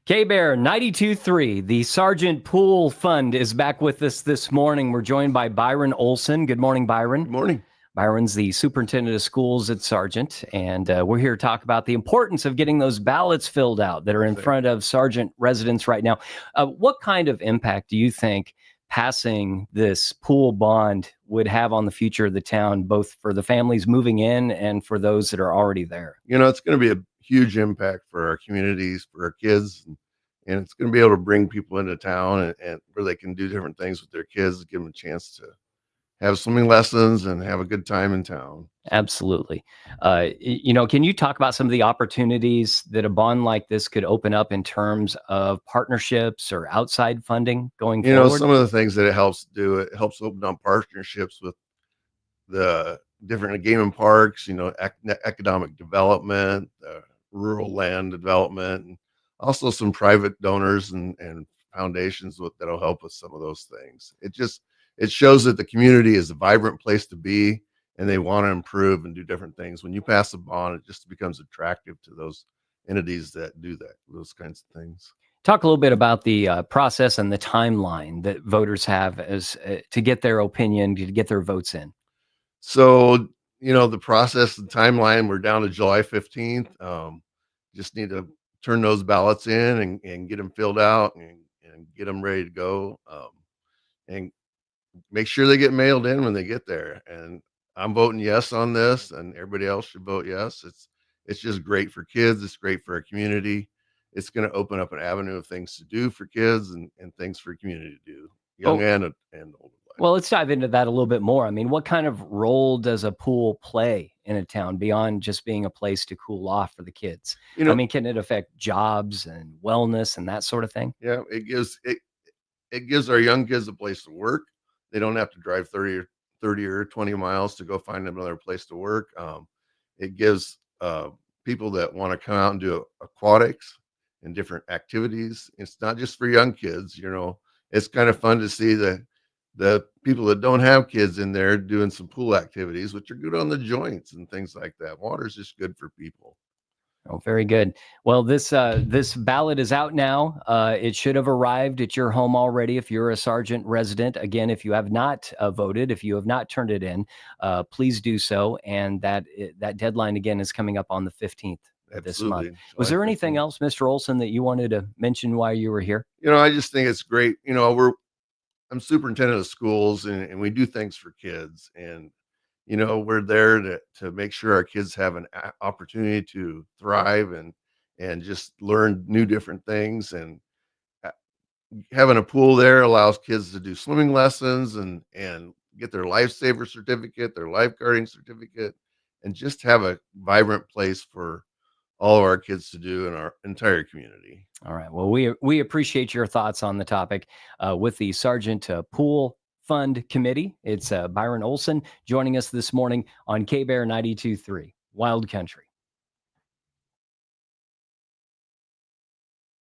K-Bear 92.3, the Sargent Pool Fund is back with us this morning. We're joined by Byron Olson. Good morning, Byron. Good morning. Byron's the superintendent of schools at Sargent, and we're here to talk about the importance of getting those ballots filled out that are in front of Sargent residents right now. What kind of impact do you think passing this pool bond would have on the future of the town, both for the families moving in and for those that are already there? You know, it's going to be a huge impact for our communities, for our kids, and it's going to be able to bring people into town and where they can do different things with their kids, give them a chance to have swimming lessons and have a good time in town. Absolutely. Can you talk about some of the opportunities that a bond like this could open up in terms of partnerships or outside funding going You know, forward? some of the things that it helps do, it helps open up partnerships with the different game and parks, economic development, rural land development, and also some private donors and foundations that'll help with some of those things. It shows that the community is a vibrant place to be, and they want to improve and do different things. When you pass a bond, it just becomes attractive to those entities that do those kinds of things. Talk a little bit about the process and the timeline that voters have as to get their opinion, to get their votes in. So, the process and timeline, we're down to July 15th. Just need to turn those ballots in and get them filled out and get them ready to go. And make sure they get mailed in when they get there. And I'm voting yes on this, and everybody else should vote yes. It's just great for kids. It's great for our community. It's going to open up an avenue of things to do for kids and things for community to do, young and old. Well, let's dive into that a little bit more. I mean, what kind of role does a pool play in a town beyond just being a place to cool off for the kids? I mean, can it affect jobs and wellness and that sort of thing? Yeah, it gives our young kids a place to work. They don't have to drive 30 or 20 miles to go find another place to work. It gives people that want to come out and do aquatics and different activities. It's not just for young kids. It's kind of fun to see the people that don't have kids in there doing some pool activities, which are good on the joints and things like that. Water's just good for people. Oh, very good. Well, this ballot is out now. It should have arrived at your home already if you're a Sargent resident. Again, if you have not voted, if you have not turned it in, please do so. And that deadline again is coming up on the 15th of this month. Was there anything else, Mr. Olson, that you wanted to mention while you were here? I just think it's great. I'm superintendent of schools, and we do things for kids, and we're there to make sure our kids have an opportunity to thrive and just learn new different things. And having a pool there allows kids to do swimming lessons and get their lifesaver certificate, their lifeguarding certificate, and just have a vibrant place for all of our kids to do in our entire community. All right. Well, we appreciate your thoughts on the topic with the Sargent Pool Fund Committee. It's Byron Olson joining us this morning on K-Bear 92.3 Wild Country.